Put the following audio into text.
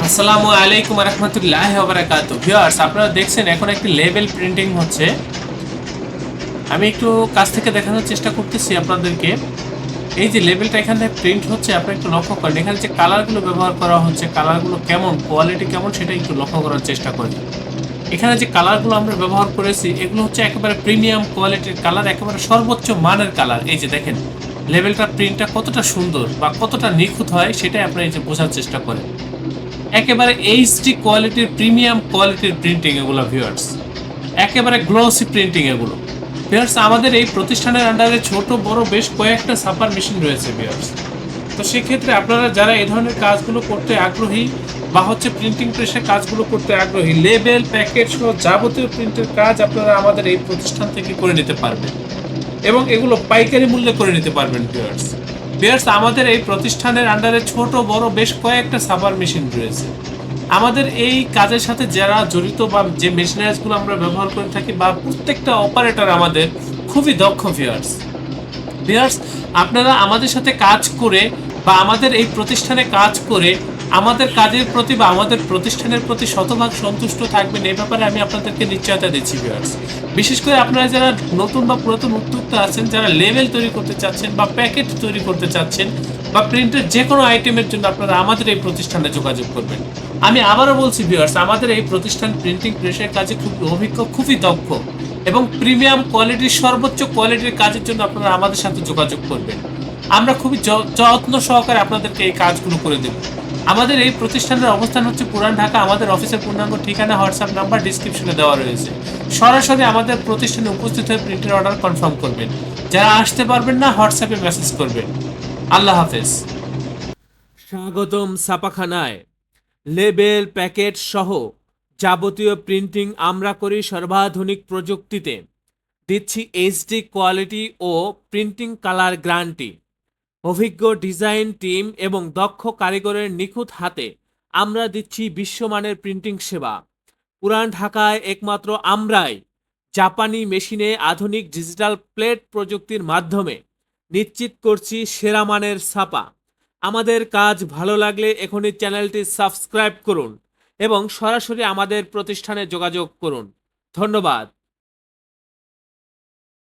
আসসালামু আলাইকুম রহমতুল্লাহ বারাকাতু। ভিউয়ার্স, আপনারা দেখছেন এখন একটি লেবেল প্রিন্টিং হচ্ছে। আমি একটু কাছ থেকে দেখানোর চেষ্টা করতেছি আপনাদেরকে। এই যে লেবেলটা এখানে প্রিন্ট হচ্ছে, আপনি একটু লক্ষ্য করেন এখানে যে কালারগুলো ব্যবহার করা হচ্ছে, কালারগুলো কেমন, কোয়ালিটি কেমন, সেটা একটু লক্ষ্য করার চেষ্টা করেন। এখানে যে কালারগুলো আমরা ব্যবহার করেছি এগুলো হচ্ছে একেবারে প্রিমিয়াম কোয়ালিটির কালার, একেবারে সর্বোচ্চ মানের কালার। এই যে দেখেন লেবেলটা প্রিন্টটা কতটা সুন্দর বা কতটা নিখুঁত হয় সেটাই আপনারা এই যে বোঝার চেষ্টা করেন। একেবারে এইচডি কোয়ালিটির প্রিমিয়াম কোয়ালিটির প্রিন্টিং এগুলো ভিউয়ার্স, একেবারে গ্লোসি প্রিন্টিং এগুলো ভিউয়ার্স। আমাদের এই প্রতিষ্ঠানের আন্ডারে ছোট বড় বেশ কয়েকটা ছাপার মেশিন রয়েছে ভিউয়ার্স। তো সেক্ষেত্রে আপনারা যারা এই ধরনের কাজগুলো করতে আগ্রহী বা হচ্ছে প্রিন্টিং প্রেসে কাজগুলো করতে আগ্রহী, লেবেল প্যাকেট সহ যাবতীয় প্রিন্টের কাজ আপনারা আমাদের এই প্রতিষ্ঠান থেকে করে নিতে পারবেন এবং এগুলো পাইকারি মূল্যে করে নিতে পারবেন ভিউয়ার্স। ভিউয়ার্স, আমাদের এই প্রতিষ্ঠানের আন্ডারে ছোট বড় বেশ কয়েকটা সাবার মেশিন রয়েছে। আমাদের এই কাজের সাথে যারা জড়িত বা যে মেশিনারিজগুলো আমরা ব্যবহার করে থাকি বা প্রত্যেকটা অপারেটর আমাদের খুবই দক্ষ ভিউয়ার্স। ভিউয়ার্স, আপনারা আমাদের সাথে কাজ করে বা আমাদের এই প্রতিষ্ঠানে কাজ করে আমাদের কাজের প্রতি বা আমাদের প্রতিষ্ঠানের প্রতি শতভাগ সন্তুষ্ট থাকবেন, এই ব্যাপারে আমি আপনাদেরকে নিশ্চয়তা দিচ্ছি ভিউয়ার্স। বিশেষ করে আপনারা যারা নতুন বা পুরাতন উদ্যোক্তা আছেন, যারা লেবেল তৈরি করতে চাচ্ছেন বা প্যাকেট তৈরি করতে চাচ্ছেন বা প্রিন্টের যে কোনো আইটেমের জন্য আপনারা আমাদের এই প্রতিষ্ঠানে যোগাযোগ করবেন। আমি আবারও বলছি ভিউয়ার্স, আমাদের এই প্রতিষ্ঠান প্রিন্টিং প্রেসের কাজে খুব অভিজ্ঞ, খুবই দক্ষ এবং প্রিমিয়াম কোয়ালিটির সর্বোচ্চ কোয়ালিটির কাজের জন্য আপনারা আমাদের সাথে যোগাযোগ করবেন। আমরা খুবই যত্ন সহকারে আপনাদেরকে এই কাজগুলো করে দেব। আমাদের এই প্রতিষ্ঠানের অবস্থান হচ্ছে পুরান ঢাকা। আমাদের অফিসের পূর্ণাঙ্গ ঠিকানা, হোয়াটসঅ্যাপ নাম্বার ডিসক্রিপশনে দেওয়া রয়েছে। সরাসরি আমাদের প্রতিষ্ঠানে উপস্থিত হয়ে প্রিন্টের অর্ডার কনফার্ম করবেন। যারা আসতে পারবেন না হোয়াটসঅ্যাপে মেসেজ করবেন। আল্লাহ হাফেজ। স্বাগতম ছাপাখানায়। লেবেল প্যাকেট সহ যাবতীয় প্রিন্টিং আমরা করি সর্বাধুনিক প্রযুক্তিতে। দিচ্ছি এইচডি কোয়ালিটি ও প্রিন্টিং কালার গ্যারান্টি। অভিজ্ঞ ডিজাইন টিম এবং দক্ষ কারিগরের নিখুঁত হাতে আমরা দিচ্ছি বিশ্বমানের প্রিন্টিং সেবা। পুরান ঢাকায় একমাত্র আমরাই জাপানি মেশিনে আধুনিক ডিজিটাল প্লেট প্রযুক্তির মাধ্যমে নিশ্চিত করছি সেরা মানের ছাপা। আমাদের কাজ ভালো লাগলে এখনই চ্যানেলটি সাবস্ক্রাইব করুন এবং সরাসরি আমাদের প্রতিষ্ঠানে যোগাযোগ করুন। ধন্যবাদ।